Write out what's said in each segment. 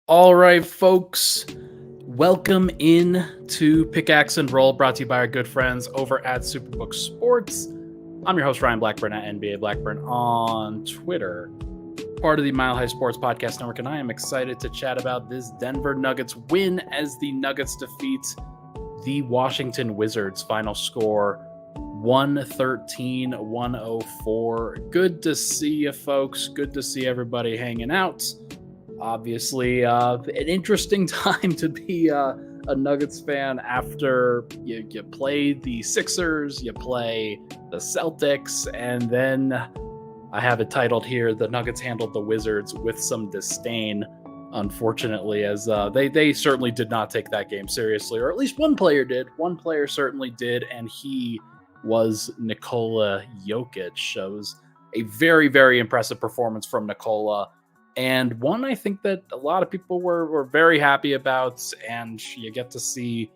All right, folks. Welcome in to Pickaxe and Roll, brought to you by our good friends over at Superbook Sports. I'm your host, Ryan Blackburn at NBA Blackburn on Twitter, part of the Mile High Sports Podcast Network, and I am excited to chat about this Denver Nuggets win as the Nuggets defeat the Washington Wizards. Final score 113-104. Good to see you, folks. Good to see everybody hanging out. Obviously, an interesting time to be a Nuggets fan after you play the Sixers, you play the Celtics, and then I have it titled here, the Nuggets handled the Wizards with some disdain, unfortunately, as they certainly did not take that game seriously, or at least one player did. One player certainly did, and he was Nikola Jokic. It was a very, very impressive performance from Nikola, and one I think that a lot of people were very happy about, and you get to see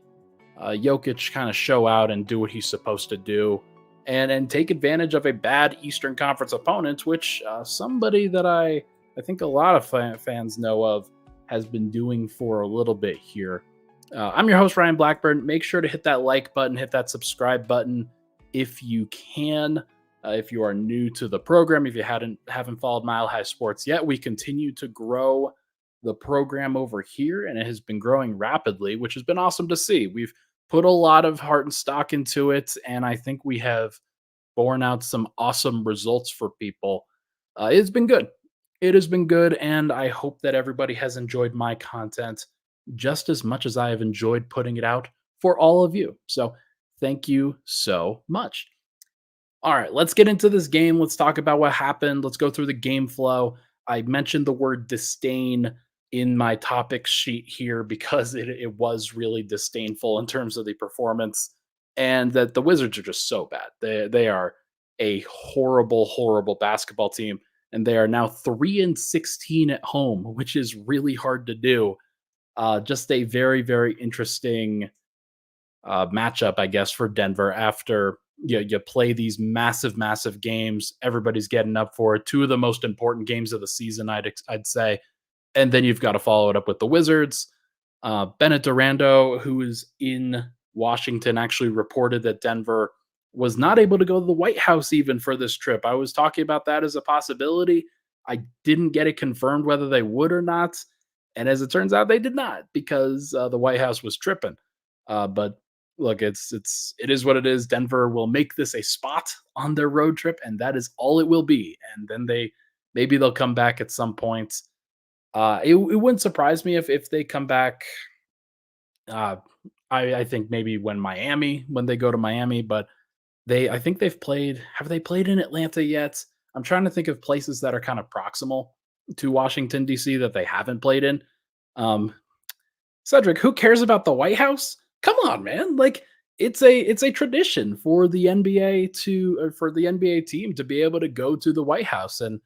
Jokic kind of show out and do what he's supposed to do, and take advantage of a bad Eastern Conference opponent, which somebody that I think a lot of fans know of has been doing for a little bit here. I'm your host, Ryan Blackburn. Make sure to hit that like button, hit that subscribe button if you can. If you are new to the program, if you haven't followed Mile High Sports yet, we continue to grow the program over here, and it has been growing rapidly, which has been awesome to see. We've put a lot of heart and stock into it, and I think we have borne out some awesome results for people. It's been good. It has been good, and I hope that everybody has enjoyed my content just as much as I have enjoyed putting it out for all of you. So, thank you so much. All right, let's get into this game. Let's talk about what happened. Let's go through the game flow. I mentioned the word disdain in my topic sheet here because it was really disdainful in terms of the performance, and that the Wizards are just so bad. They are a horrible, horrible basketball team, and they are now 3-16 at home, which is really hard to do. Just a very, very interesting matchup, I guess, for Denver after you play these massive, massive games. Everybody's getting up for it. Two of the most important games of the season, I'd say, and then you've got to follow it up with the Wizards. Bennett Durando, who is in Washington, actually reported that Denver was not able to go to the White House even for this trip. I was talking about that as a possibility. I didn't get it confirmed whether they would or not, and as it turns out, they did not because the White House was tripping. But look, it is what it is. Denver will make this a spot on their road trip, and that is all it will be. And then maybe they'll come back at some point. It wouldn't surprise me if they come back. Uh, I think maybe when they go to Miami, but I think they've played. Have they played in Atlanta yet? I'm trying to think of places that are kind of proximal to Washington D.C. that they haven't played in. Um, Cedric, who cares about the White House? Come on, man! Like it's a tradition for the NBA for the NBA team to be able to go to the White House and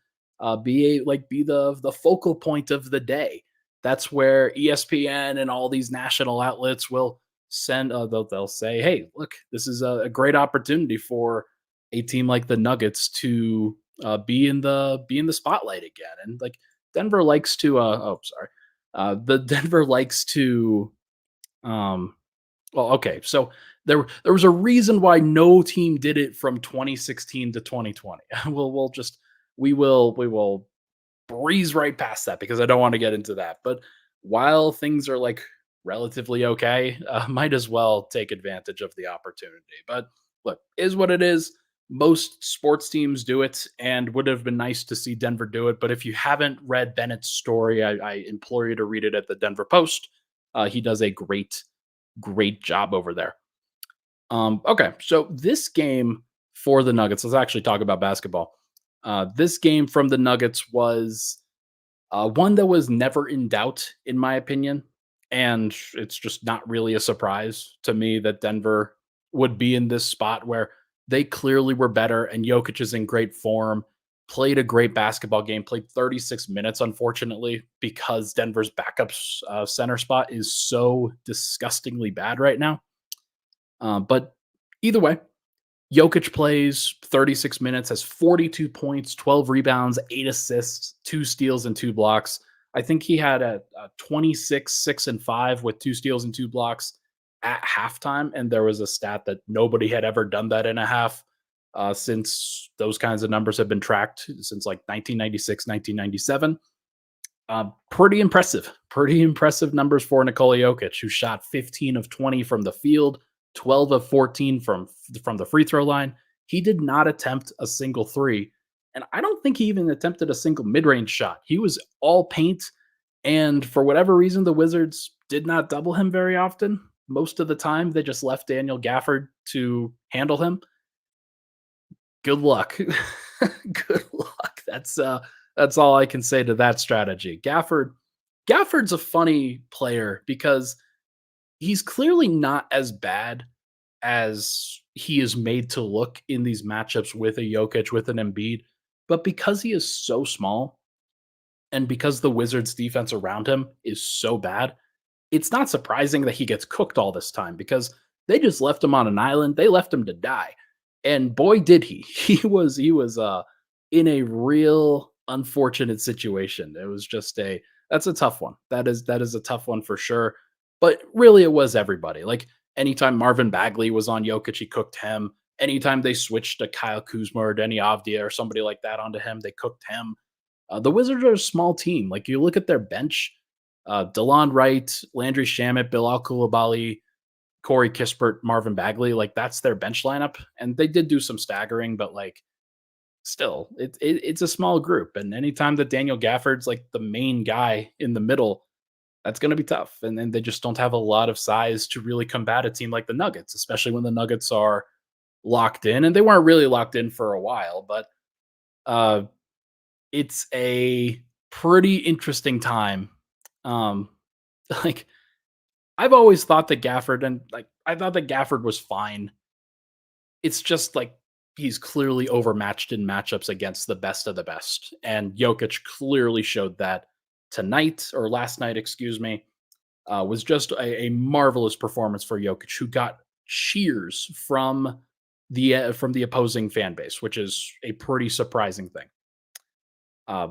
be the focal point of the day. That's where ESPN and all these national outlets will send. They'll say, "Hey, look, this is a great opportunity for a team like the Nuggets to be in the spotlight again." And like Denver likes to. Oh, sorry. The Denver likes to. Um, well, okay, so there was a reason why no team did it from 2016 to 2020. We will breeze right past that because I don't want to get into that. But while things are like relatively okay, might as well take advantage of the opportunity. But look, is what it is. Most sports teams do it, and would have been nice to see Denver do it. But if you haven't read Bennett's story, I implore you to read it at the Denver Post. He does a great job over there. Okay, so this game for the Nuggets, let's actually talk about basketball. This game from the Nuggets was one that was never in doubt, in my opinion. And it's just not really a surprise to me that Denver would be in this spot where they clearly were better and Jokic is in great form, played a great basketball game, played 36 minutes, unfortunately, because Denver's backup center spot is so disgustingly bad right now. But either way, Jokic plays 36 minutes, has 42 points, 12 rebounds, 8 assists, 2 steals, and 2 blocks. I think he had a 26, 6 and 5 with 2 steals and 2 blocks at halftime. And there was a stat that nobody had ever done that in a half since those kinds of numbers have been tracked since like 1996, 1997. Pretty impressive numbers for Nikola Jokic, who shot 15 of 20 from the field, 12 of 14 from the free throw line. He did not attempt a single three, and I don't think he even attempted a single mid range shot. He was all paint, and for whatever reason, the Wizards did not double him very often. Most of the time, they just left Daniel Gafford to handle him. Good luck. Good luck. That's all I can say to that strategy. Gafford's a funny player because he's clearly not as bad as he is made to look in these matchups with a Jokic, with an Embiid, but because he is so small and because the Wizards defense around him is so bad, it's not surprising that he gets cooked all this time because they just left him on an island. They left him to die. And boy did he. He was in a real unfortunate situation. It was just a that's a tough one. That is a tough one for sure. But really it was everybody. Like anytime Marvin Bagley was on Jokic, he cooked him. Anytime they switched to Kyle Kuzma or Denny Avdia or somebody like that onto him, they cooked him. The Wizards are a small team. Like you look at their bench, DeLon Wright, Landry Shamet, Bilal Coulibaly, Corey Kispert, Marvin Bagley, like that's their bench lineup. And they did do some staggering, but like still, it's a small group. And anytime that Daniel Gafford's like the main guy in the middle, that's going to be tough. And then they just don't have a lot of size to really combat a team like the Nuggets, especially when the Nuggets are locked in. And they weren't really locked in for a while, but uh, it's a pretty interesting time. Um, like I've always thought that Gafford and like I thought that Gafford was fine. It's just like he's clearly overmatched in matchups against the best of the best. And Jokic clearly showed that tonight or last night, excuse me, was just a marvelous performance for Jokic, who got cheers from the opposing fan base, which is a pretty surprising thing. Uh,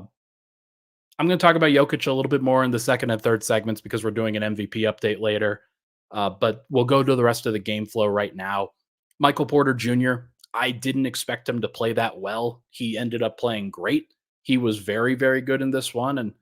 I'm going to talk about Jokic a little bit more in the second and third segments because we're doing an MVP update later. But we'll go to the rest of the game flow right now. Michael Porter Jr., I didn't expect him to play that well. He ended up playing great. He was very, very good in this one and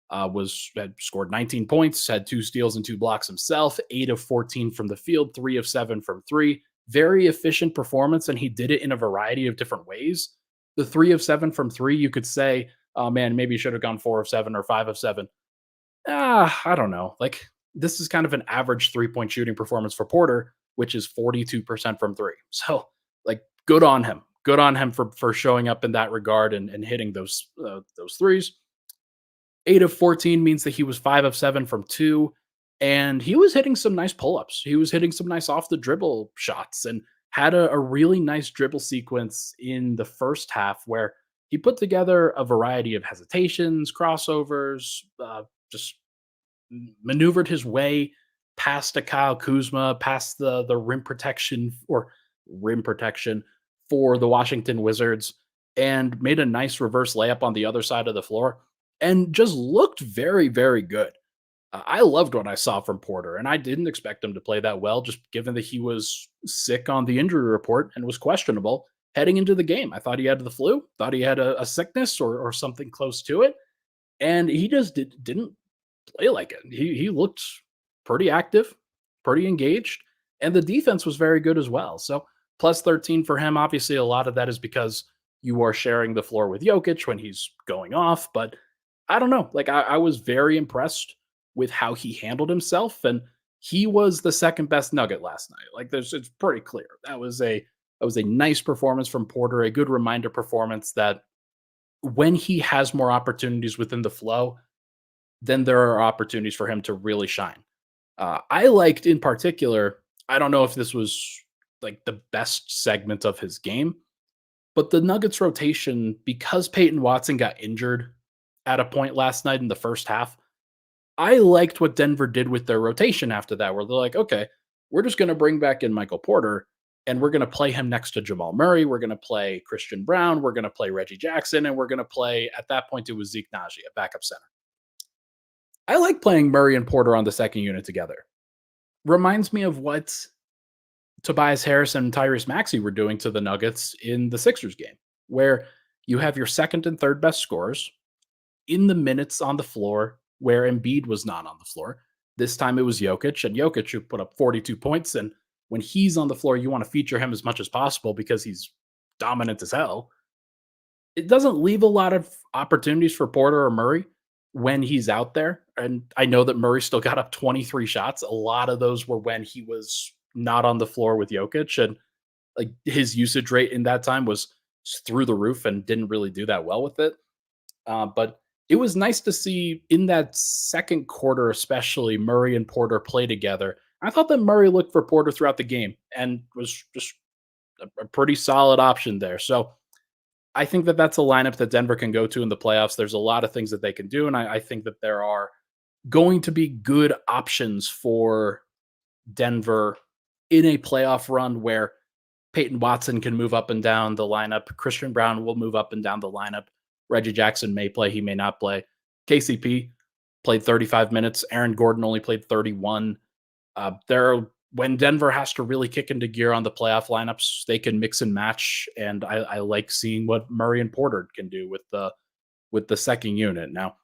had scored 19 points, had 2 steals and 2 blocks himself, 8 of 14 from the field, 3 of 7 from three. Very efficient performance, and he did it in a variety of different ways. The 3 of 7 from three, you could say, oh man, maybe you should have gone 4 of 7 or 5 of 7. I don't know. Like this is kind of an average 3 point shooting performance for Porter, which is 42% from three. So like good on him. Good on him for showing up in that regard and hitting those threes. 8 of 14 means that he was 5 of 7 from two, and he was hitting some nice pull ups. He was hitting some nice off the dribble shots and had a really nice dribble sequence in the first half where he put together a variety of hesitations, crossovers, just maneuvered his way past a Kyle Kuzma, past the rim protection for the Washington Wizards, and made a nice reverse layup on the other side of the floor, and just looked very, very good. I loved what I saw from Porter, and I didn't expect him to play that well, just given that he was sick on the injury report and was questionable heading into the game. I thought he had the flu, thought he had a sickness or something close to it, and he just didn't play like it. He looked pretty active, pretty engaged, and the defense was very good as well. So plus 13 for him. Obviously, a lot of that is because you are sharing the floor with Jokic when he's going off, but I don't know. Like I was very impressed with how he handled himself, and he was the second best Nugget last night. Like it's pretty clear that was a nice performance from Porter, a good reminder performance that when he has more opportunities within the flow, then there are opportunities for him to really shine. I liked in particular, I don't know if this was like the best segment of his game, but the Nuggets rotation, because Peyton Watson got injured at a point last night in the first half, I liked what Denver did with their rotation after that, where they're like, okay, we're just going to bring back in Michael Porter and we're going to play him next to Jamal Murray. We're going to play Christian Brown. We're going to play Reggie Jackson. And we're going to play, at that point, it was Zeke Naji, a backup center. I like playing Murray and Porter on the second unit together. Reminds me of what Tobias Harris and Tyrese Maxey were doing to the Nuggets in the Sixers game, where you have your second and third best scorers in the minutes on the floor where Embiid was not on the floor. This time it was Jokic, and Jokic who put up 42 points. And when he's on the floor, you want to feature him as much as possible because he's dominant as hell. It doesn't leave a lot of opportunities for Porter or Murray when he's out there. And I know that Murray still got up 23 shots. A lot of those were when he was not on the floor with Jokic. And like his usage rate in that time was through the roof and didn't really do that well with it. But it was nice to see in that second quarter, especially Murray and Porter play together. I thought that Murray looked for Porter throughout the game and was just a pretty solid option there. So I think that that's a lineup that Denver can go to in the playoffs. There's a lot of things that they can do, and I think that there are going to be good options for Denver in a playoff run where Peyton Watson can move up and down the lineup. Christian Brown will move up and down the lineup. Reggie Jackson may play, he may not play. KCP played 35 minutes. Aaron Gordon only played 31. When Denver has to really kick into gear on the playoff lineups, they can mix and match, and I like seeing what Murray and Porter can do with the second unit. Now,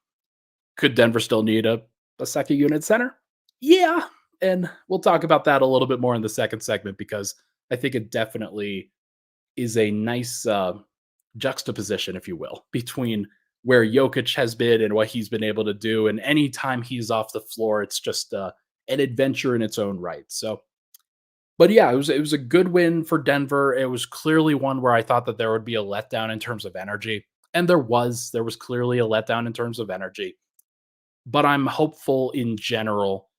could Denver still need a second unit center? Yeah, and we'll talk about that a little bit more in the second segment because I think it definitely is a nice juxtaposition, if you will, between where Jokic has been and what he's been able to do. And anytime he's off the floor, it's just an adventure in its own right. So, but yeah, it was a good win for Denver. It was clearly one where I thought that there would be a letdown in terms of energy, and there was clearly a letdown in terms of energy. But I'm hopeful in general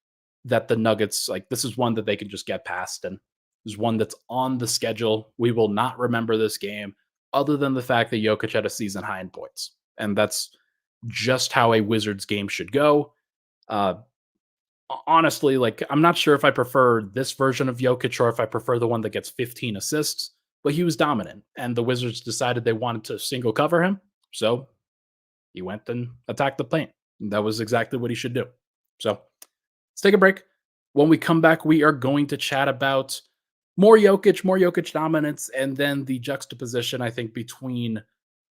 that the Nuggets, like this is one that they can just get past, and is one that's on the schedule. We will not remember this game other than the fact that Jokic had a season high in points. And that's just how a Wizards game should go. Uh, Honestly, like I'm not sure if I prefer this version of Jokic or if I prefer the one that gets 15 assists, but he was dominant. And the Wizards decided they wanted to single cover him. So he went and attacked the paint. And that was exactly what he should do. So let's take a break. When we come back, we are going to chat about more Jokic dominance, and then the juxtaposition, I think, between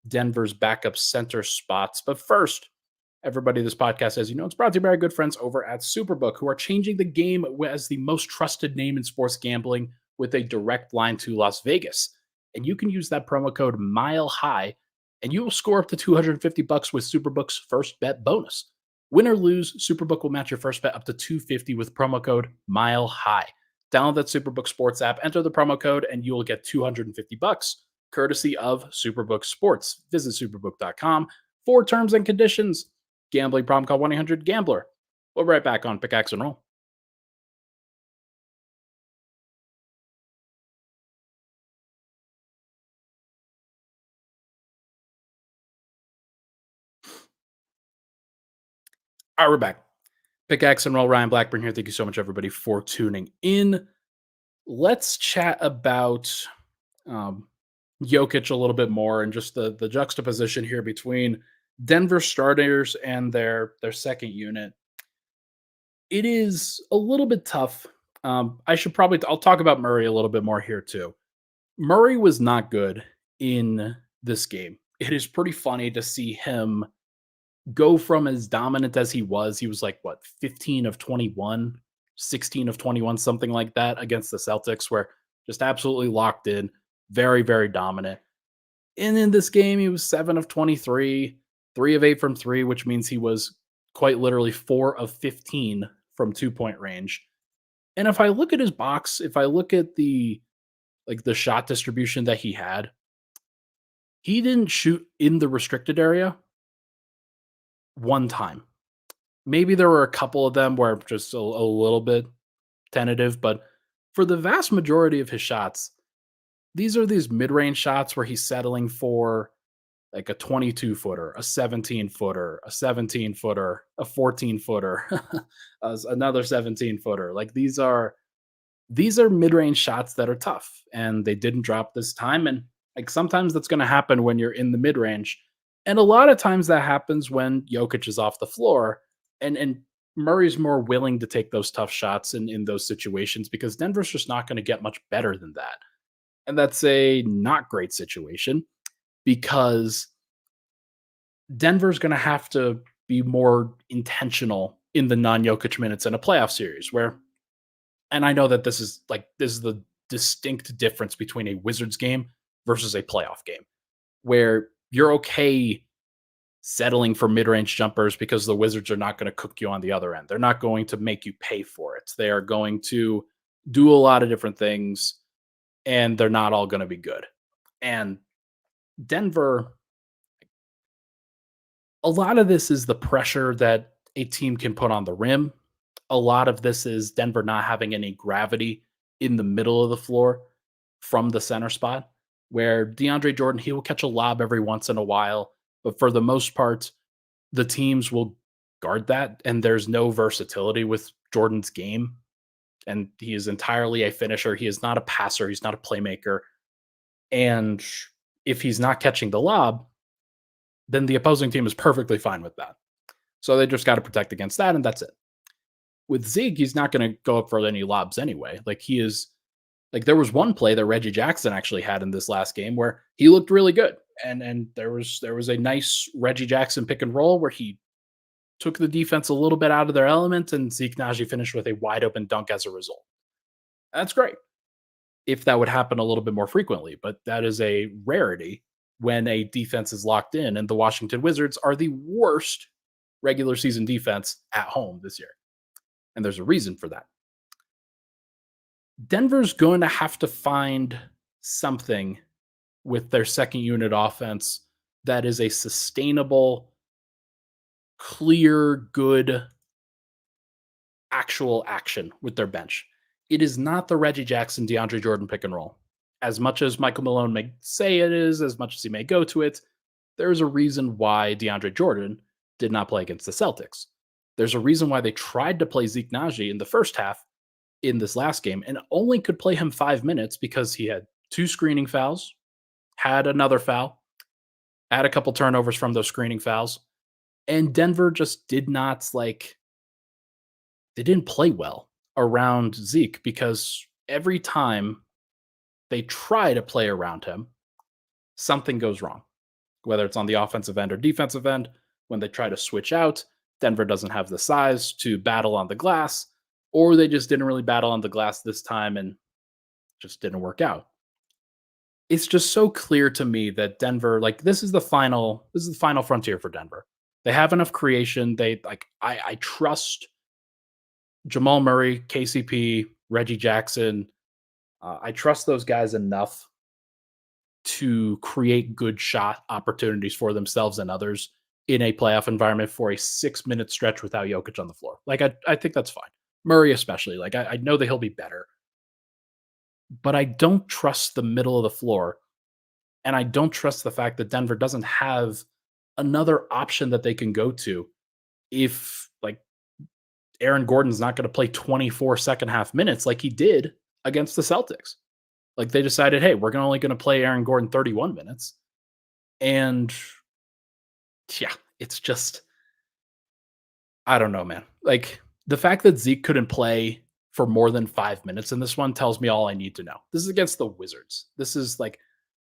Denver's backup center spots. But first, everybody, this podcast, as you know, it's brought to you by our good friends over at Superbook, who are changing the game as the most trusted name in sports gambling with a direct line to Las Vegas. And you can use that promo code Mile High, and you will score up to $250 with Superbook's first bet bonus. Win or lose, Superbook will match your first bet up to $250 with promo code Mile High. Download that Superbook Sports app, enter the promo code, and you will get $250, courtesy of Superbook Sports. Visit superbook.com for terms and conditions. Gambling problem, call 1-800-GAMBLER. We'll be right back on Pickaxe and Roll. All right, we're back. Pickaxe and Roll, Ryan Blackburn here. Thank you so much, everybody, for tuning in. Let's chat about um, Jokic a little bit more and just the juxtaposition here between Denver starters and their second unit. It is a little bit tough. I'll talk about Murray a little bit more here too. Murray was not good in this game. It is pretty funny to see him go from as dominant as he was. He was like, what, 15 of 21, 16 of 21, something like that against the Celtics, where just absolutely locked in, very, very dominant. And in this game, he was 7 of 23, 3 of 8 from 3, which means he was quite literally 4 of 15 from 2-point range. And if I look at his box, if I look at the shot distribution that he had, he didn't shoot in the restricted area one time. Maybe there were a couple of them where just a little bit tentative, but for the vast majority of his shots, these are these mid-range shots where he's settling for like a 22 footer, a 17 footer, a 17 footer, a 14 footer, another 17 footer. Like these are mid-range shots that are tough, and they didn't drop this time. And like sometimes that's going to happen when you're in the mid-range, and a lot of times that happens when Jokic is off the floor. And Murray's more willing to take those tough shots in those situations because Denver's just not going to get much better than that. And that's a not great situation because Denver's going to have to be more intentional in the non-Jokic minutes in a playoff series where, and I know that this is the distinct difference between a Wizards game versus a playoff game where you're okay settling for mid-range jumpers because the Wizards are not going to cook you on the other end. They're not going to make you pay for it. They are going to do a lot of different things and they're not all going to be good. And Denver, a lot of this is the pressure that a team can put on the rim. A lot of this is Denver not having any gravity in the middle of the floor from the center spot, where DeAndre Jordan, he will catch a lob every once in a while, but for the most part, the teams will guard that, and there's no versatility with Jordan's game. And he is entirely a finisher. He is not a passer. He's not a playmaker. And if he's not catching the lob, then the opposing team is perfectly fine with that. So they just got to protect against that, and that's it. With Zeke, he's not going to go up for any lobs anyway. Like he is, like there was one play that Reggie Jackson actually had in this last game where he looked really good, and there was a nice Reggie Jackson pick and roll where he took the defense a little bit out of their element, and Zeke Naji finished with a wide open dunk as a result. That's great if that would happen a little bit more frequently, but that is a rarity when a defense is locked in, and the Washington Wizards are the worst regular season defense at home this year. And there's a reason for that. Denver's going to have to find something with their second unit offense that is a sustainable, clear, good, actual action with their bench. It is not the Reggie Jackson, DeAndre Jordan pick and roll. As much as Michael Malone may say it is, as much as he may go to it, there's a reason why DeAndre Jordan did not play against the Celtics. There's a reason why they tried to play Zeke Naji in the first half in this last game and only could play him 5 minutes because he had 2 screening fouls, had another foul, had a couple turnovers from those screening fouls, and Denver just did not they didn't play well around Zeke because every time they try to play around him, something goes wrong. Whether it's on the offensive end or defensive end, when they try to switch out, Denver doesn't have the size to battle on the glass, or they just didn't really battle on the glass this time and just didn't work out. It's just so clear to me that Denver, like this is the final frontier for Denver. They have enough creation. I trust Jamal Murray, KCP, Reggie Jackson. I trust those guys enough to create good shot opportunities for themselves and others in a playoff environment for a 6-minute stretch without Jokic on the floor. I think that's fine. Murray, especially. I know that he'll be better, but I don't trust the middle of the floor. And I don't trust the fact that Denver doesn't have another option that they can go to if Aaron Gordon's not going to play 24 second half minutes like he did against the Celtics. Like they decided, hey, we're only going to play Aaron Gordon 31 minutes. And yeah, it's just, I don't know, man. Like the fact that Zeke couldn't play for more than 5 minutes in this one tells me all I need to know. This is against the Wizards. This is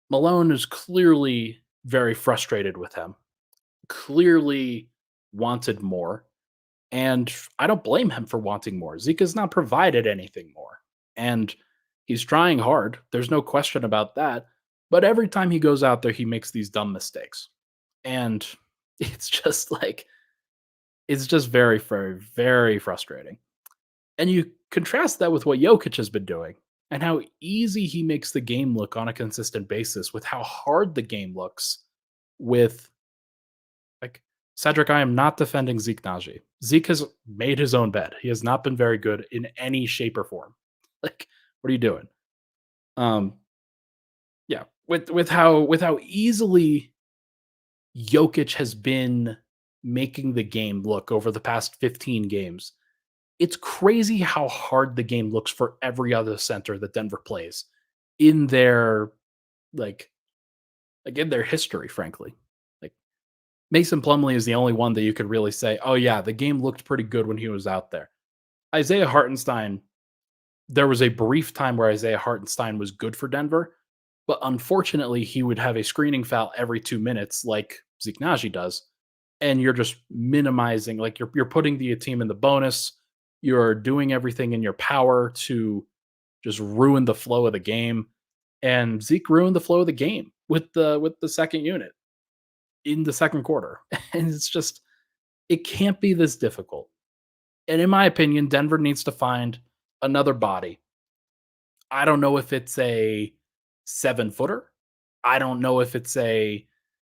Malone is clearly very frustrated with him, clearly wanted more. And I don't blame him for wanting more. Zeke has not provided anything more. And he's trying hard. There's no question about that. But every time he goes out there, he makes these dumb mistakes. And it's just it's just very, very, very frustrating. And you contrast that with what Jokic has been doing and how easy he makes the game look on a consistent basis with how hard the game looks with Cedric, I am not defending Zeke Naji. Zeke has made his own bed. He has not been very good in any shape or form. What are you doing? Yeah, with how easily Jokic has been making the game look over the past 15 games. It's crazy how hard the game looks for every other center that Denver plays in their in their history, frankly. Like Mason Plumlee is the only one that you could really say, "Oh yeah, the game looked pretty good when he was out there." Isaiah Hartenstein, there was a brief time where Isaiah Hartenstein was good for Denver, but unfortunately, he would have a screening foul every 2 minutes like Zeke Naji does, and you're just minimizing, like, you're putting the team in the bonus, you're doing everything in your power to just ruin the flow of the game, and Zeke ruined the flow of the game with the second unit in the second quarter, and it's just it can't be this difficult. And in my opinion, Denver needs to find another body. I don't know if it's a 7-footer. I don't know if it's a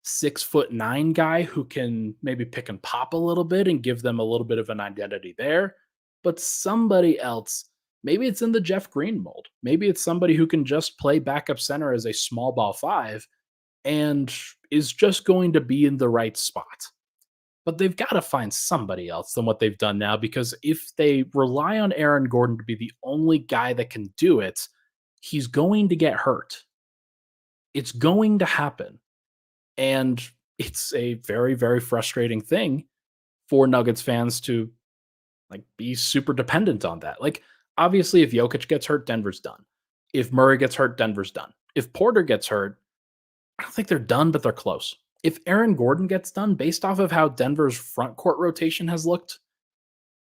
6'9" guy who can maybe pick and pop a little bit and give them a little bit of an identity there, but somebody else. Maybe it's in the Jeff Green mold. Maybe it's somebody who can just play backup center as a small ball five and is just going to be in the right spot. But they've got to find somebody else than what they've done now, because if they rely on Aaron Gordon to be the only guy that can do it, he's going to get hurt. It's going to happen. And it's a very, very frustrating thing for Nuggets fans to like be super dependent on that. Like, obviously, if Jokic gets hurt, Denver's done. If Murray gets hurt, Denver's done. If Porter gets hurt, I don't think they're done, but they're close. If Aaron Gordon gets done, based off of how Denver's front court rotation has looked,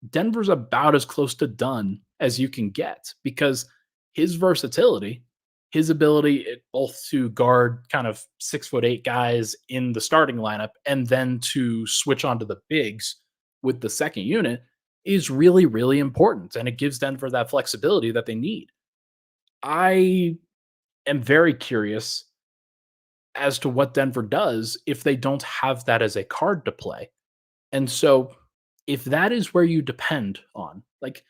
Denver's about as close to done as you can get, because his versatility, his ability both to guard kind of 6'8" guys in the starting lineup and then to switch onto the bigs with the second unit is really, really important. And it gives Denver that flexibility that they need. I am very curious as to what Denver does if they don't have that as a card to play. And so, if that is where you depend on, like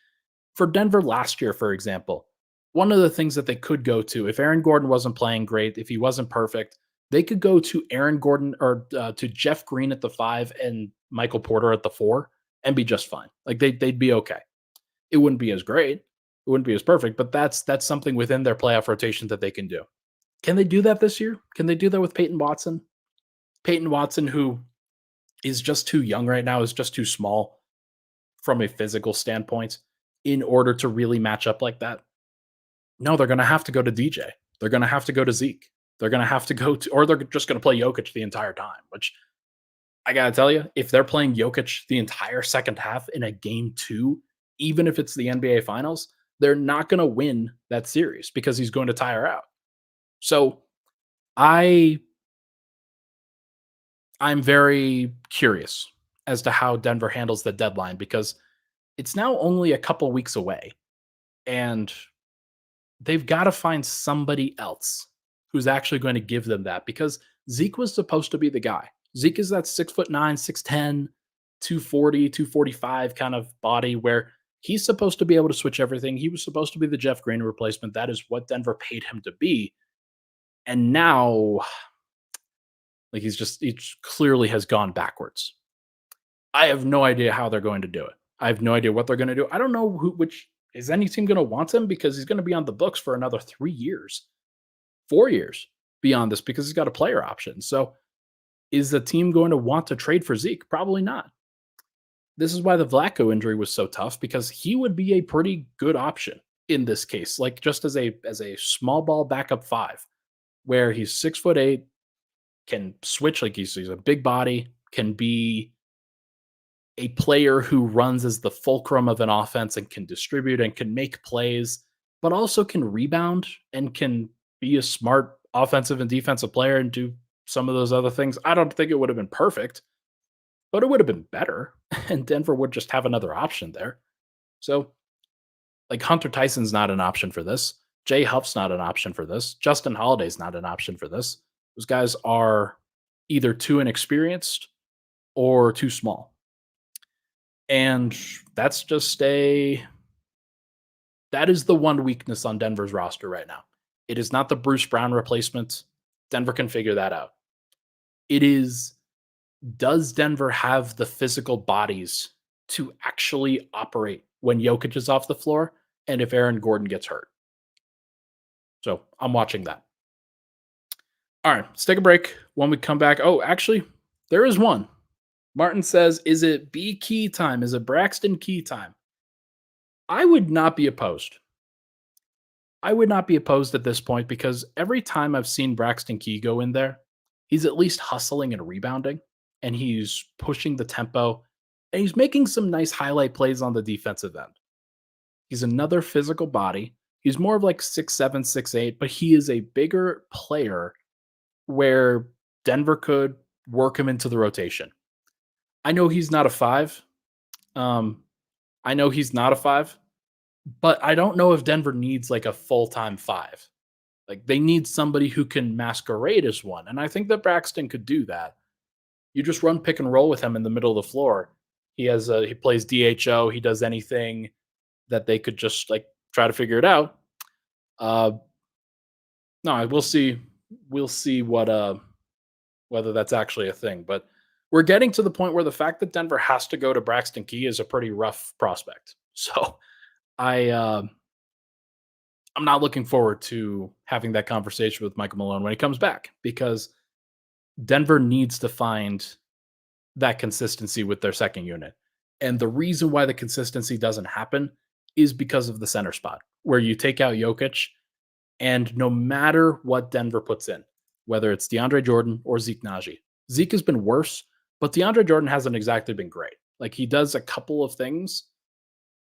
for Denver last year, for example, one of the things that they could go to, if Aaron Gordon wasn't playing great, if he wasn't perfect, they could go to Aaron Gordon or to Jeff Green at the 5 and Michael Porter at the 4 and be just fine. Like they'd be okay. It wouldn't be as great, it wouldn't be as perfect, but that's something within their playoff rotation that they can do. Can they do that this year? Can they do that with Peyton Watson? Peyton Watson, who is just too young right now, is just too small from a physical standpoint in order to really match up like that. No, they're going to have to go to DJ. They're going to have to go to Zeke. They're going to have to go to, or they're just going to play Jokic the entire time, which I got to tell you, if they're playing Jokic the entire second half in a game two, even if it's the NBA Finals, they're not going to win that series because he's going to tire out. So I I'm very curious as to how Denver handles the deadline, because it's now only a couple weeks away and they've got to find somebody else who's actually going to give them that, because Zeke was supposed to be the guy. Zeke is that 6'9", 6'10", 240, 245 kind of body where he's supposed to be able to switch everything. He was supposed to be the Jeff Green replacement. That is what Denver paid him to be. And now, like, he clearly has gone backwards. I have no idea how they're going to do it. I have no idea what they're going to do. I don't know which is any team going to want him, because he's going to be on the books for another 3 years, 4 years beyond this, because he's got a player option. So is the team going to want to trade for Zeke? Probably not. This is why the Vlatko injury was so tough, because he would be a pretty good option in this case, like just as a small ball backup 5, where he's 6'8", can switch, like he's a big body, can be a player who runs as the fulcrum of an offense and can distribute and can make plays, but also can rebound and can be a smart offensive and defensive player and do some of those other things. I don't think it would have been perfect, but it would have been better. And Denver would just have another option there. So, like, Hunter Tyson's not an option for this. Jay Huff's not an option for this. Justin Holiday's not an option for this. Those guys are either too inexperienced or too small. And that's just that is the one weakness on Denver's roster right now. It is not the Bruce Brown replacement. Denver can figure that out. It is, does Denver have the physical bodies to actually operate when Jokic is off the floor and if Aaron Gordon gets hurt? So I'm watching that. All right, let's take a break. When we come back, oh, actually, there is one. Martin says, is it B key time? Is it Braxton key time? I would not be opposed. I would not be opposed at this point because every time I've seen Braxton Key go in there, he's at least hustling and rebounding, and he's pushing the tempo, and he's making some nice highlight plays on the defensive end. He's another physical body. He's more of like 6'7", 6'8", but he is a bigger player where Denver could work him into the rotation. I know he's not a five. Um, I know he's not a five, but I don't know if Denver needs like a full-time five. Like they need somebody who can masquerade as one. And I think that Braxton could do that. You just run pick and roll with him in the middle of the floor. He plays DHO. He does anything that they could just like try to figure it out. Uh no, we'll see. We'll see what whether that's actually a thing. But we're getting to the point where the fact that Denver has to go to Braxton Key is a pretty rough prospect. So I I'm not looking forward to having that conversation with Michael Malone when he comes back because Denver needs to find that consistency with their second unit. And the reason why the consistency doesn't happen is because of the center spot, where you take out Jokic, and no matter what Denver puts in, whether it's DeAndre Jordan or Zeke Naji, Zeke has been worse, but DeAndre Jordan hasn't exactly been great. Like he does a couple of things.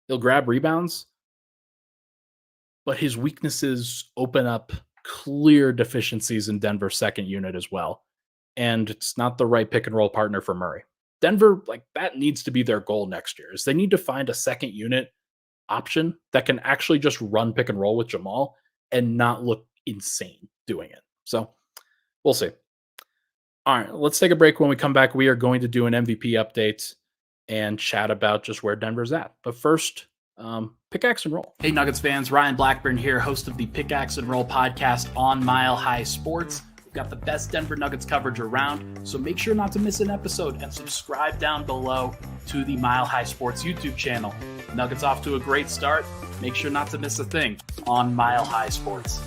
He'll grab rebounds, but his weaknesses open up clear deficiencies in Denver's second unit as well. And it's not the right pick and roll partner for Murray. Denver, like that needs to be their goal next year, is they need to find a second unit option that can actually just run pick and roll with Jamal and not look insane doing it. So we'll see. All right, let's take a break. When we come back, we are going to do an MVP update and chat about just where Denver's at. But first, pickaxe and roll. Hey, Nuggets fans, Ryan Blackburn here, host of the Pickaxe and Roll podcast on Mile High Sports. We've got the best Denver Nuggets coverage around, so make sure not to miss an episode and subscribe down below to the Mile High Sports YouTube channel. Nuggets off to a great start. Make sure not to miss a thing on Mile High Sports.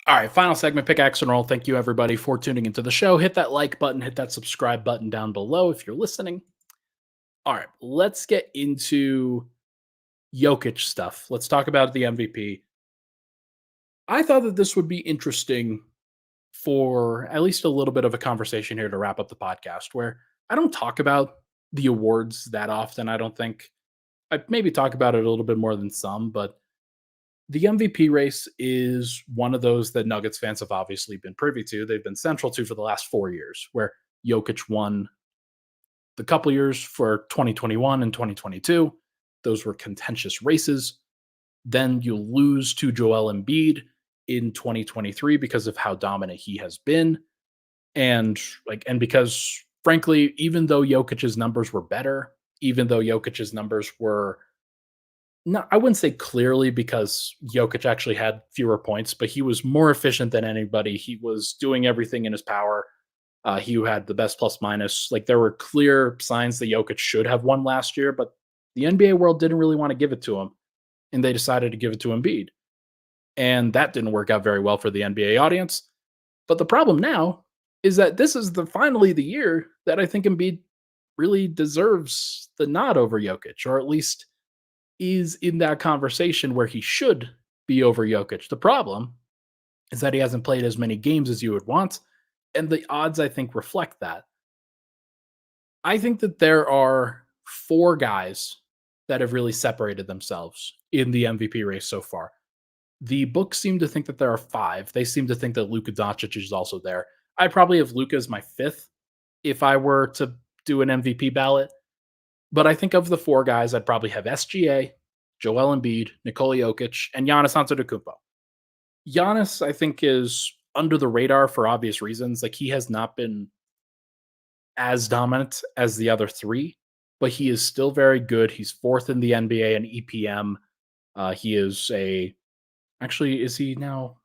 All right, final segment, Pickaxe and Roll. Thank you, everybody, for tuning into the show. Hit that like button, hit that subscribe button down below if you're listening. All right, let's get into Jokic stuff. Let's talk about the MVP. I thought that this would be interesting for at least a little bit of a conversation here to wrap up the podcast, where I don't talk about the awards that often. I don't think I maybe talk about it a little bit more than some, but the MVP race is one of those that Nuggets fans have obviously been privy to. They've been central to for the last 4 years, where Jokic won the couple years for 2021 and 2022. Those were contentious races. Then you lose to Joel Embiid in 2023 because of how dominant he has been. And because frankly, even though Jokic's numbers were better, even though Jokic's numbers were not, I wouldn't say clearly because Jokic actually had fewer points, but he was more efficient than anybody. He was doing everything in his power. He had the best plus minus. Like there were clear signs that Jokic should have won last year, but the NBA world didn't really want to give it to him, and they decided to give it to Embiid. And that didn't work out very well for the NBA audience. But the problem now is that this is finally the year that I think Embiid really deserves the nod over Jokic, or at least is in that conversation where he should be over Jokic. The problem is that he hasn't played as many games as you would want, and the odds, I think, reflect that. I think that there are 4 guys that have really separated themselves in the MVP race so far. The books seem to think that there are 5. They seem to think that Luka Doncic is also there. I probably have Luka as my 5th if I were to do an MVP ballot. But I think of the 4 guys, I'd probably have SGA, Joel Embiid, Nikola Jokic, and Giannis Antetokounmpo. Giannis, I think, is under the radar for obvious reasons. Like he has not been as dominant as the other 3, but he is still very good. He's 4th in the NBA in EPM. Is he now?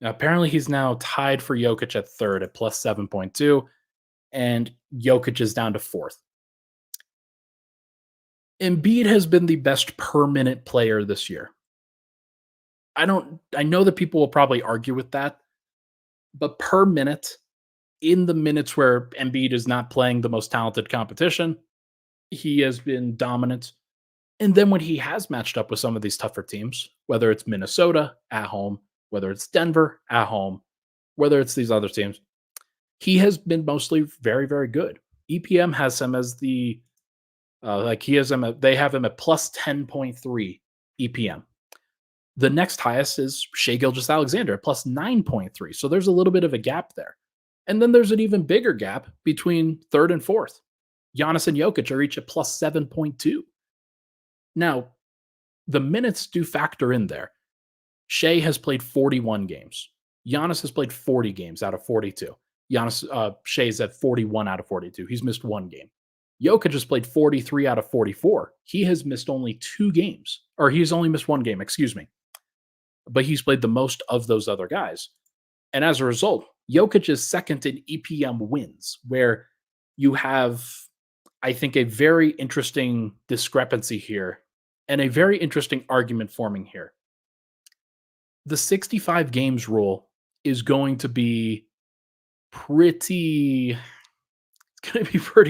Apparently, he's now tied for Jokic at 3rd at plus 7.2, and Jokic is down to 4th. Embiid has been the best per minute player this year. I know that people will probably argue with that, but per minute, in the minutes where Embiid is not playing the most talented competition, he has been dominant. And then when he has matched up with some of these tougher teams, whether it's Minnesota at home, whether it's Denver at home, whether it's these other teams, he has been mostly very, very good. EPM has him as the like he has him at, they have him at plus 10.3 EPM. The next highest is Shea Gilgeous-Alexander at plus 9.3. So there's a little bit of a gap there. And then there's an even bigger gap between third and fourth. Giannis and Jokic are each at plus 7.2. Now, the minutes do factor in there. Shea has played 41 games. Giannis has played 40 games out of 42. Shea's at 41 out of 42. He's missed one game. Jokic has played 43 out of 44. He has missed only 2 games, or he's only missed 1 game, excuse me. But he's played the most of those other guys. And as a result, Jokic is second in EPM wins, where you have, I think, a very interesting discrepancy here and a very interesting argument forming here. The 65 games rule is going to be pretty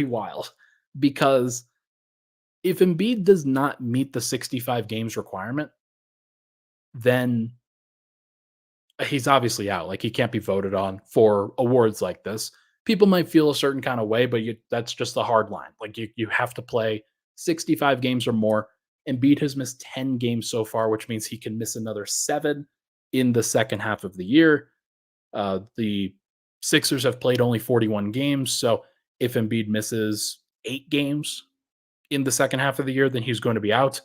wild, because if Embiid does not meet the 65 games requirement, then he's obviously out. Like, he can't be voted on for awards like this. People might feel a certain kind of way, but that's just the hard line. Like, you have to play 65 games or more. Embiid has missed 10 games so far, which means he can miss another 7 in the second half of the year. The Sixers have played only 41 games, so if Embiid misses 8 games in the second half of the year, then he's going to be out.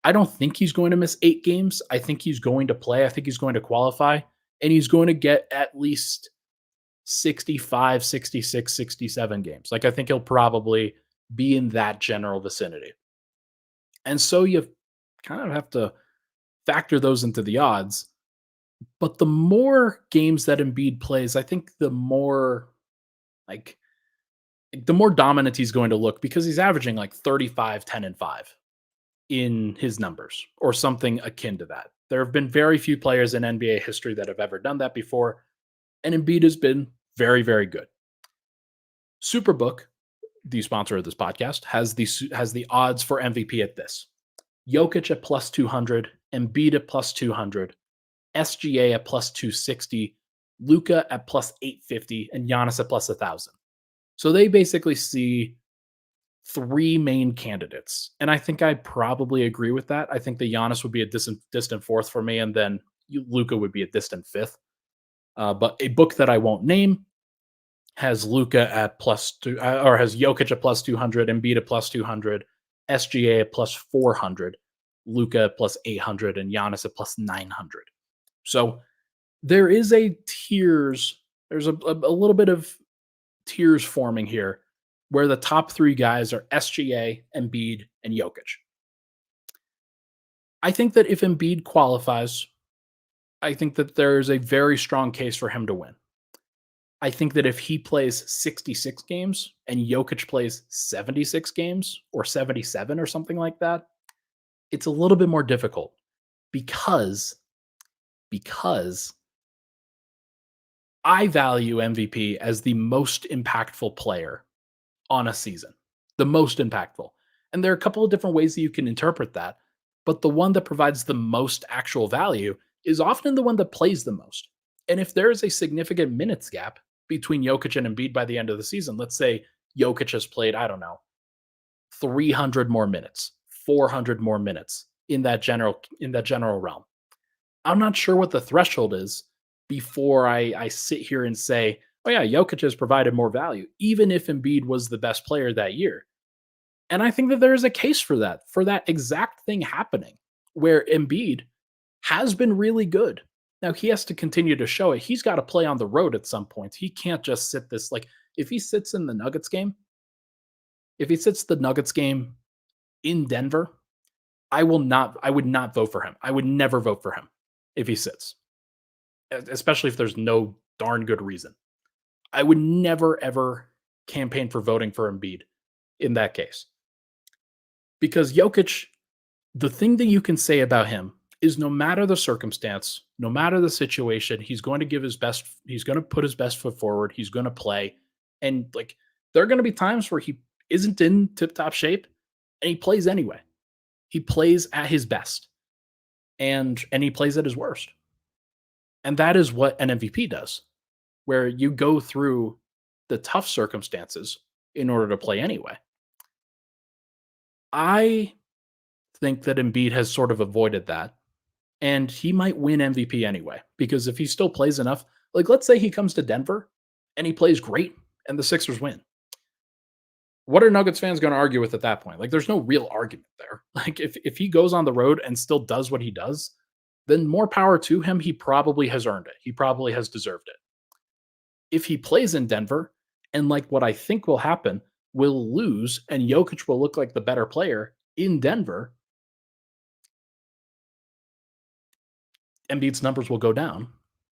I don't think he's going to miss 8 games. I think he's going to play. I think he's going to qualify, and he's going to get at least 65, 66, 67 games. Like, I think he'll probably be in that general vicinity. And so you kind of have to factor those into the odds. But the more games that Embiid plays, I think the more dominant he's going to look, because he's averaging like 35, 10, and 5 in his numbers, or something akin to that. There have been very few players in NBA history that have ever done that before, and Embiid has been very, very good. Superbook, the sponsor of this podcast, has the odds for MVP at this: Jokic at plus 200, Embiid at plus 200, SGA at plus 260, Luka at plus 850, and Giannis at plus 1,000. So they basically see 3 main candidates. And I think I probably agree with that. I think the Giannis would be a distant fourth for me, and then Luka would be a distant fifth. But a book that I won't name has Luka at plus 2, or has Jokic at plus 200, Embiid at plus 200, SGA at plus 400, Luka at plus 800, and Giannis at plus 900. So there is there's a little bit of tiers forming here, where the top 3 guys are SGA, Embiid, and Jokic. I think that if Embiid qualifies, I think that there's a very strong case for him to win. I think that if he plays 66 games and Jokic plays 76 games or 77 or something like that, it's a little bit more difficult, because I value MVP as the most impactful player on a season, the most impactful. And there are a couple of different ways that you can interpret that, but the one that provides the most actual value is often the one that plays the most. And if there is a significant minutes gap between Jokic and Embiid by the end of the season, let's say Jokic has played, 300 more minutes, 400 more minutes in that general realm. I'm not sure what the threshold is before I sit here and say, oh yeah, Jokic has provided more value, even if Embiid was the best player that year. And I think that there is a case for that exact thing happening, where Embiid has been really good. Now, he has to continue to show it. He's got to play on the road at some point. He can't just sit this, like, if he sits the Nuggets game in Denver, I would not vote for him. I would never vote for him if he sits, especially if there's no darn good reason. I would never, ever campaign for voting for Embiid in that case. Because Jokic, the thing that you can say about him is no matter the circumstance, no matter the situation, he's going to give his best. He's going to put his best foot forward. He's going to play. And like, there are going to be times where he isn't in tip top shape and he plays anyway. He plays at his best and he plays at his worst. And that is what an MVP does, where you go through the tough circumstances in order to play anyway. I think that Embiid has sort of avoided that, and he might win MVP anyway, because if he still plays enough, like let's say he comes to Denver and he plays great and the Sixers win. What are Nuggets fans going to argue with at that point? Like there's no real argument there. Like if he goes on the road and still does what he does, then more power to him. He probably has earned it. He probably has deserved it. If he plays in Denver and like what I think will happen, will lose and Jokic will look like the better player in Denver, Embiid's numbers will go down,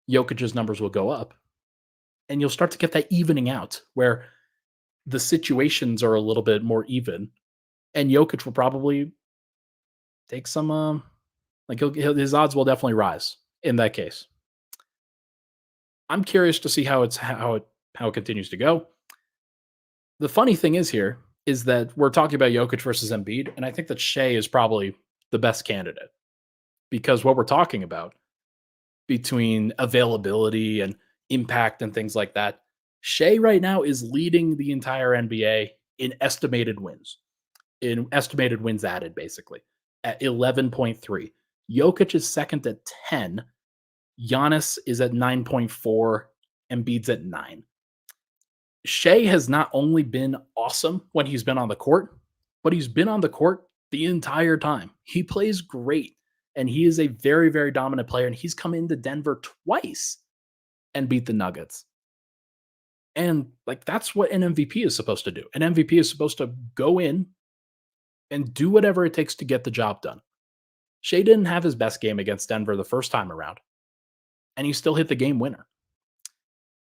Jokic's numbers will go up, and you'll start to get that evening out where the situations are a little bit more even, and Jokic will probably take some like his odds will definitely rise in that case. I'm curious to see how it continues to go. The funny thing is here is that we're talking about Jokic versus Embiid, and I think that Shea is probably the best candidate because what we're talking about between availability and impact and things like that, Shea right now is leading the entire NBA in estimated wins added, basically at 11.3. Jokic is second at 10. Giannis is at 9.4. Embiid's at 9. Shea has not only been awesome when he's been on the court, but he's been on the court the entire time. He plays great, and he is a very, very dominant player, and he's come into Denver twice and beat the Nuggets. And like that's what an MVP is supposed to do. An MVP is supposed to go in and do whatever it takes to get the job done. Shea didn't have his best game against Denver the first time around, and he still hit the game winner.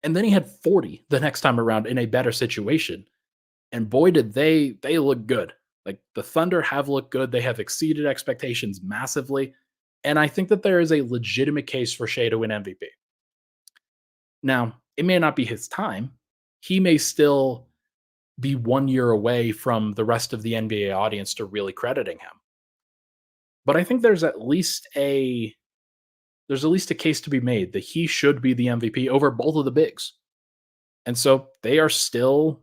And then he had 40 the next time around in a better situation. And boy, did they look good. Like the Thunder have looked good. They have exceeded expectations massively. And I think that there is a legitimate case for Shea to win MVP. Now, it may not be his time. He may still be 1 year away from the rest of the NBA audience to really crediting him. But I think there's at least a case to be made that he should be the MVP over both of the bigs. And so they are still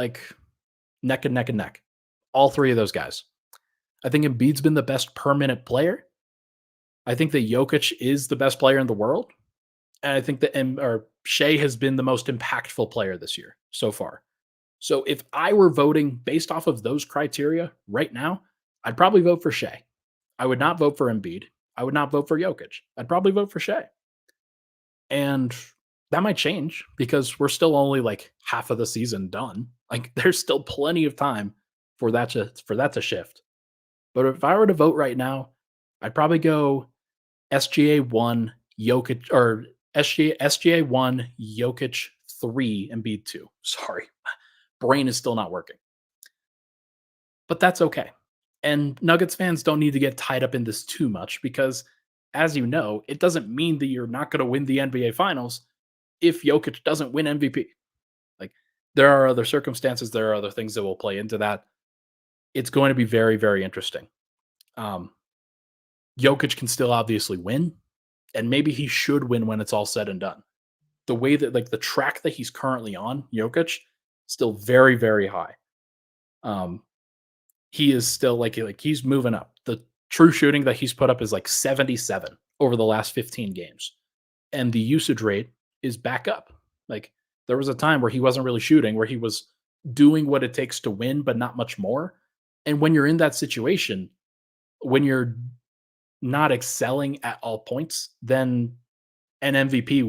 like neck and neck and neck. All three of those guys. I think Embiid's been the best per minute player. I think that Jokic is the best player in the world. And I think that Shea has been the most impactful player this year so far. So if I were voting based off of those criteria right now, I'd probably vote for Shea. I would not vote for Embiid. I would not vote for Jokic. I'd probably vote for Shea. And that might change because we're still only like half of the season done. Like there's still plenty of time for that to shift. But if I were to vote right now, I'd probably go SGA 1, Jokic, or SGA 1, Jokic 3, Embiid 2. Sorry. Brain is still not working. But that's okay. And Nuggets fans don't need to get tied up in this too much because, as you know, it doesn't mean that you're not going to win the NBA Finals if Jokic doesn't win MVP. Like, there are other circumstances, there are other things that will play into that. It's going to be very, very interesting. Jokic can still obviously win, and maybe he should win when it's all said and done. The way that, like, the track that he's currently on, Jokic, still very, very high. He is still like he's moving up. The true shooting that he's put up is like 77 over the last 15 games. And the usage rate is back up. Like there was a time where he wasn't really shooting, where he was doing what it takes to win, but not much more. And when you're in that situation, when you're not excelling at all points, then an MVP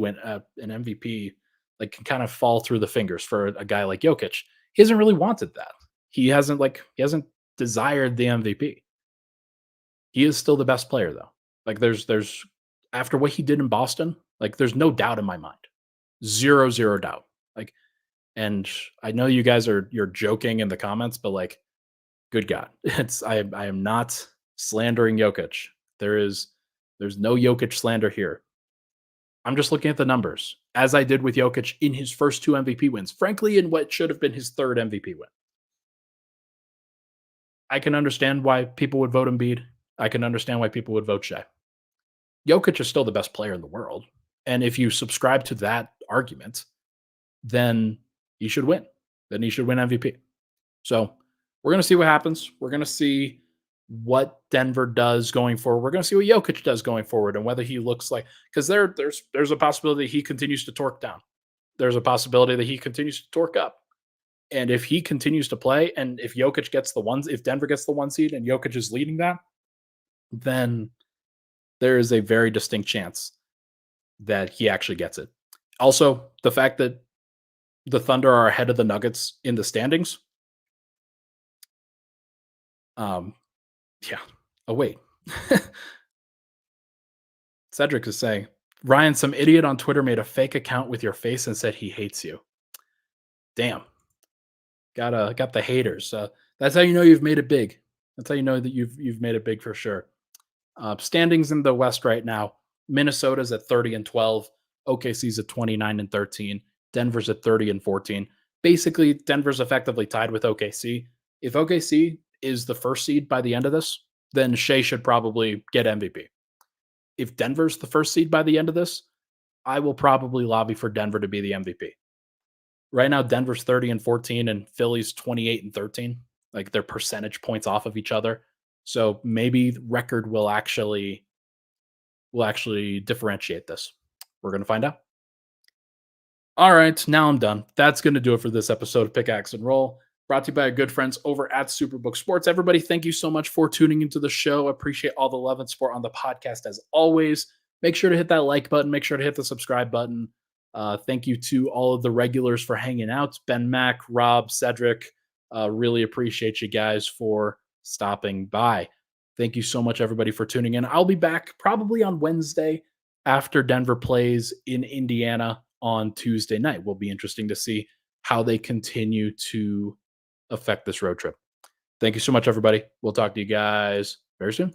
like can kind of fall through the fingers for a guy like Jokic. He hasn't really wanted that. He hasn't desired the MVP. He is still the best player though. Like there's after what he did in Boston, like there's no doubt in my mind. Zero doubt. Like, and I know you guys you're joking in the comments, but like Good God. I am not slandering Jokic. There's no Jokic slander here. I'm just looking at the numbers, as I did with Jokic in his first two MVP wins. Frankly, in what should have been his third MVP win. I can understand why people would vote Embiid. I can understand why people would vote Shea. Jokic is still the best player in the world. And if you subscribe to that argument, then he should win. Then he should win MVP. So we're going to see what happens. We're going to see what Denver does going forward. We're going to see what Jokic does going forward and whether he looks like, because there's a possibility he continues to torque down. There's a possibility that he continues to torque up. And if he continues to play, and if Jokic gets the ones, if Denver gets the one seed and Jokic is leading that, then there is a very distinct chance that he actually gets it. Also, the fact that the Thunder are ahead of the Nuggets in the standings. Yeah. Oh, wait. Cedric is saying, Ryan, some idiot on Twitter made a fake account with your face and said he hates you. Damn. Got the haters. That's how you know you've made it big. That's how you know that you've made it big for sure. Standings in the West right now: Minnesota's at 30-12, OKC's at 29-13, Denver's at 30-14. Basically, Denver's effectively tied with OKC. If OKC is the first seed by the end of this, then Shea should probably get MVP. If Denver's the first seed by the end of this, I will probably lobby for Denver to be the MVP. Right now, Denver's 30-14 and Philly's 28-13. Like, they're percentage points off of each other. So maybe the record will actually differentiate this. We're going to find out. All right, now I'm done. That's going to do it for this episode of Pickaxe and Roll, brought to you by our good friends over at Superbook Sports. Everybody, thank you so much for tuning into the show. Appreciate all the love and support on the podcast as always. Make sure to hit that like button. Make sure to hit the subscribe button. Thank you to all of the regulars for hanging out. Ben Mack, Rob, Cedric. Really appreciate you guys for stopping by. Thank you so much, everybody, for tuning in. I'll be back probably on Wednesday after Denver plays in Indiana on Tuesday night. Will be interesting to see how they continue to affect this road trip. Thank you so much, everybody. We'll talk to you guys very soon.